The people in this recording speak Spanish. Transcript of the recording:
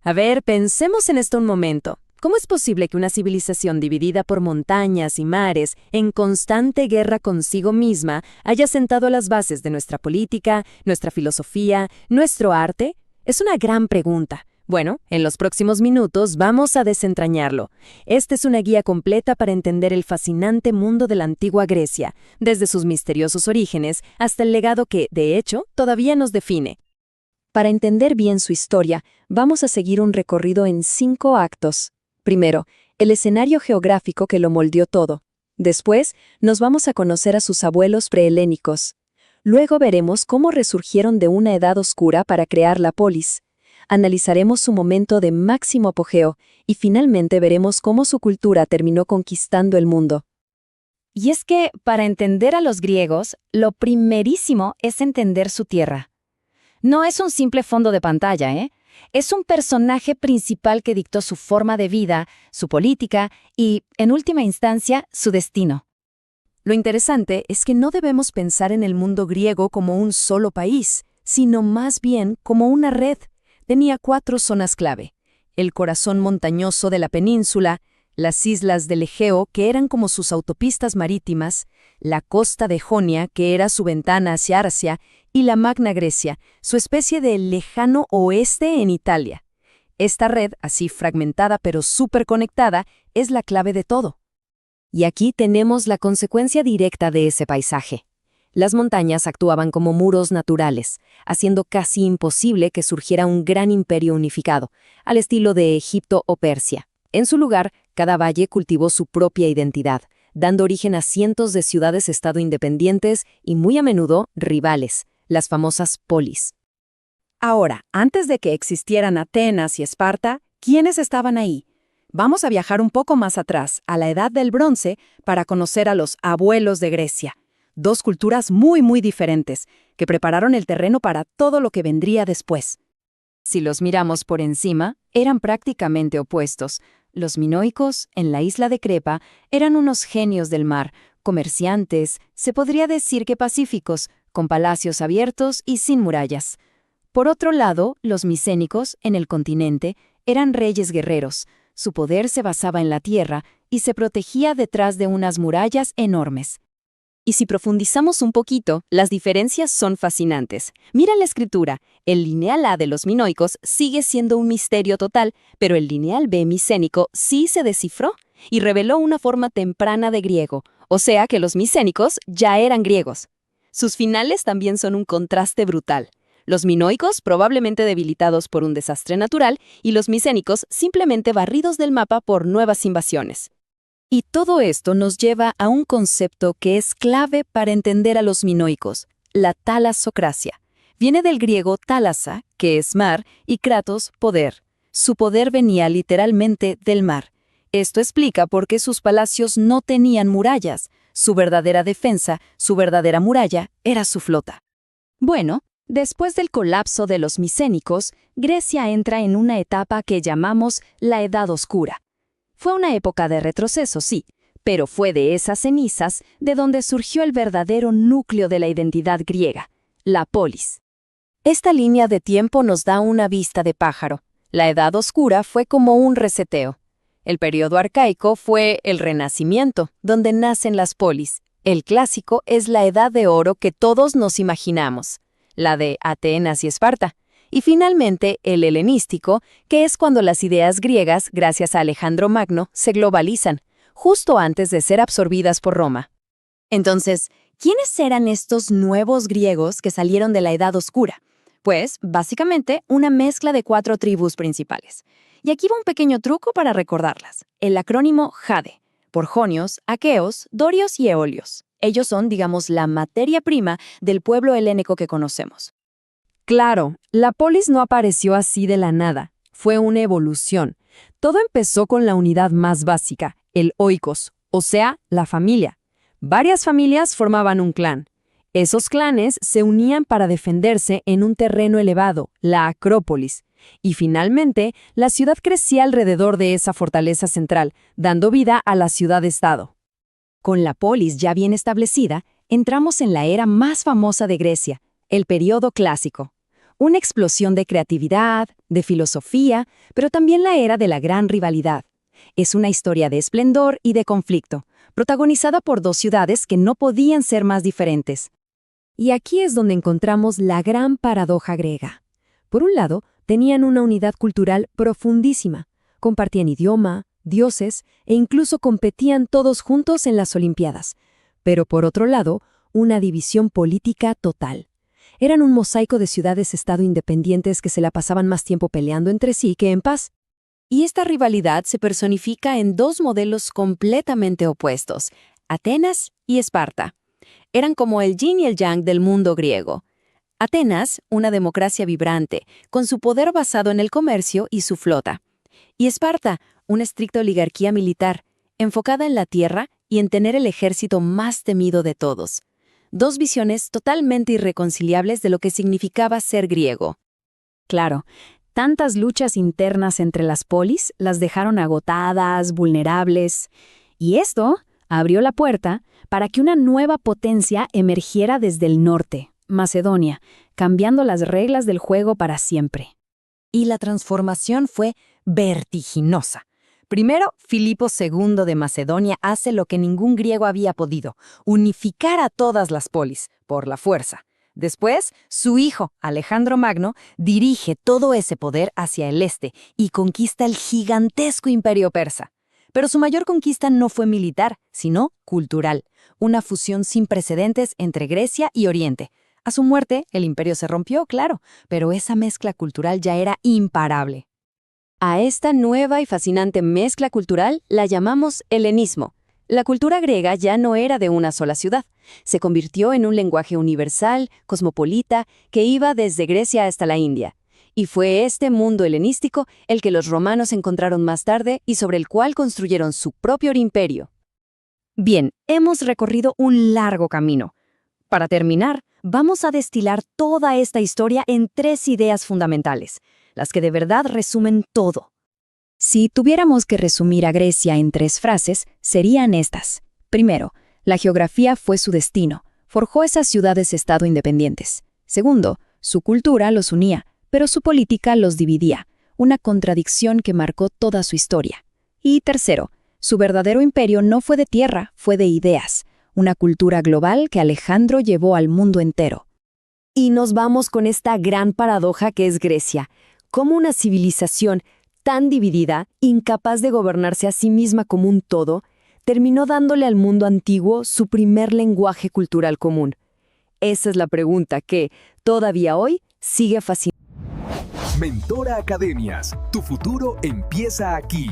A ver, pensemos en esto un momento. ¿Cómo es posible que una civilización dividida por montañas y mares, en constante guerra consigo misma, haya sentado las bases de nuestra política, nuestra filosofía, nuestro arte? Es una gran pregunta. Bueno, en los próximos minutos vamos a desentrañarlo. Esta es una guía completa para entender el fascinante mundo de la antigua Grecia, desde sus misteriosos orígenes hasta el legado que, de hecho, todavía nos define. Para entender bien su historia, vamos a seguir un recorrido en 5 actos. Primero, el escenario geográfico que lo moldeó todo. Después, nos vamos a conocer a sus abuelos prehelénicos. Luego veremos cómo resurgieron de una edad oscura para crear la polis. Analizaremos su momento de máximo apogeo y finalmente veremos cómo su cultura terminó conquistando el mundo. Y es que, para entender a los griegos, lo primerísimo es entender su tierra. No es un simple fondo de pantalla, ¿eh? Es un personaje principal que dictó su forma de vida, su política y, en última instancia, su destino. Lo interesante es que no debemos pensar en el mundo griego como un solo país, sino más bien como una red. Tenía 4 zonas clave: el corazón montañoso de la península, las islas del Egeo, que eran como sus autopistas marítimas, la costa de Jonia, que era su ventana hacia Asia, y la Magna Grecia, su especie de lejano oeste en Italia. Esta red, así fragmentada pero súper conectada, es la clave de todo. Y aquí tenemos la consecuencia directa de ese paisaje. Las montañas actuaban como muros naturales, haciendo casi imposible que surgiera un gran imperio unificado, al estilo de Egipto o Persia. En su lugar, cada valle cultivó su propia identidad, dando origen a cientos de ciudades-estado independientes y muy a menudo rivales, las famosas polis. Ahora, antes de que existieran Atenas y Esparta, ¿quiénes estaban ahí? Vamos a viajar un poco más atrás, a la Edad del Bronce, para conocer a los abuelos de Grecia. 2 culturas muy diferentes, que prepararon el terreno para todo lo que vendría después. Si los miramos por encima, eran prácticamente opuestos. Los minoicos, en la isla de Crepa, eran unos genios del mar, comerciantes, se podría decir que pacíficos, con palacios abiertos y sin murallas. Por otro lado, los micénicos, en el continente, eran reyes guerreros. Su poder se basaba en la tierra y se protegía detrás de unas murallas enormes. Y si profundizamos un poquito, las diferencias son fascinantes. Mira la escritura. El lineal A de los minoicos sigue siendo un misterio total, pero el lineal B micénico sí se descifró y reveló una forma temprana de griego, o sea que los micénicos ya eran griegos. Sus finales también son un contraste brutal. Los minoicos probablemente debilitados por un desastre natural y los micénicos simplemente barridos del mapa por nuevas invasiones. Y todo esto nos lleva a un concepto que es clave para entender a los minoicos, la talasocracia. Viene del griego thalassa, que es mar, y kratos, poder. Su poder venía literalmente del mar. Esto explica por qué sus palacios no tenían murallas. Su verdadera defensa, su verdadera muralla, era su flota. Bueno, después del colapso de los micénicos, Grecia entra en una etapa que llamamos la Edad Oscura. Fue una época de retroceso, sí, pero fue de esas cenizas de donde surgió el verdadero núcleo de la identidad griega, la polis. Esta línea de tiempo nos da una vista de pájaro. La Edad Oscura fue como un reseteo. El periodo arcaico fue el Renacimiento, donde nacen las polis. El clásico es la Edad de Oro que todos nos imaginamos, la de Atenas y Esparta. Y finalmente, el helenístico, que es cuando las ideas griegas, gracias a Alejandro Magno, se globalizan, justo antes de ser absorbidas por Roma. Entonces, ¿quiénes eran estos nuevos griegos que salieron de la Edad Oscura? Pues, básicamente, una mezcla de 4 tribus principales. Y aquí va un pequeño truco para recordarlas. El acrónimo JADE, por jonios, aqueos, dorios y eolios. Ellos son, digamos, la materia prima del pueblo helénico que conocemos. Claro, la polis no apareció así de la nada, fue una evolución. Todo empezó con la unidad más básica, el oikos, o sea, la familia. Varias familias formaban un clan. Esos clanes se unían para defenderse en un terreno elevado, la Acrópolis. Y finalmente, la ciudad crecía alrededor de esa fortaleza central, dando vida a la ciudad-estado. Con la polis ya bien establecida, entramos en la era más famosa de Grecia, el período clásico. Una explosión de creatividad, de filosofía, pero también la era de la gran rivalidad. Es una historia de esplendor y de conflicto, protagonizada por dos ciudades que no podían ser más diferentes. Y aquí es donde encontramos la gran paradoja griega. Por un lado, tenían una unidad cultural profundísima, compartían idioma, dioses e incluso competían todos juntos en las Olimpiadas. Pero por otro lado, una división política total. Eran un mosaico de ciudades-estado independientes que se la pasaban más tiempo peleando entre sí que en paz. Y esta rivalidad se personifica en dos modelos completamente opuestos, Atenas y Esparta. Eran como el yin y el yang del mundo griego. Atenas, una democracia vibrante, con su poder basado en el comercio y su flota. Y Esparta, una estricta oligarquía militar, enfocada en la tierra y en tener el ejército más temido de todos. Dos visiones totalmente irreconciliables de lo que significaba ser griego. Claro, tantas luchas internas entre las polis las dejaron agotadas, vulnerables. Y esto abrió la puerta para que una nueva potencia emergiera desde el norte, Macedonia, cambiando las reglas del juego para siempre. Y la transformación fue vertiginosa. Primero, Filipo II de Macedonia hace lo que ningún griego había podido, unificar a todas las polis, por la fuerza. Después, su hijo, Alejandro Magno, dirige todo ese poder hacia el este y conquista el gigantesco imperio persa. Pero su mayor conquista no fue militar, sino cultural, una fusión sin precedentes entre Grecia y Oriente. A su muerte, el imperio se rompió, claro, pero esa mezcla cultural ya era imparable. A esta nueva y fascinante mezcla cultural la llamamos helenismo. La cultura griega ya no era de una sola ciudad. Se convirtió en un lenguaje universal, cosmopolita, que iba desde Grecia hasta la India. Y fue este mundo helenístico el que los romanos encontraron más tarde y sobre el cual construyeron su propio imperio. Bien, hemos recorrido un largo camino. Para terminar, vamos a destilar toda esta historia en 3 ideas fundamentales, las que de verdad resumen todo. Si tuviéramos que resumir a Grecia en 3 frases, serían estas. Primero, la geografía fue su destino, forjó esas ciudades-estado independientes. Segundo, su cultura los unía, pero su política los dividía, una contradicción que marcó toda su historia. Y tercero, su verdadero imperio no fue de tierra, fue de ideas, una cultura global que Alejandro llevó al mundo entero. Y nos vamos con esta gran paradoja que es Grecia, como una civilización tan dividida, incapaz de gobernarse a sí misma como un todo, terminó dándole al mundo antiguo su primer lenguaje cultural común. Esa es la pregunta que, todavía hoy, sigue fascinando. Mentora Academias, tu futuro empieza aquí.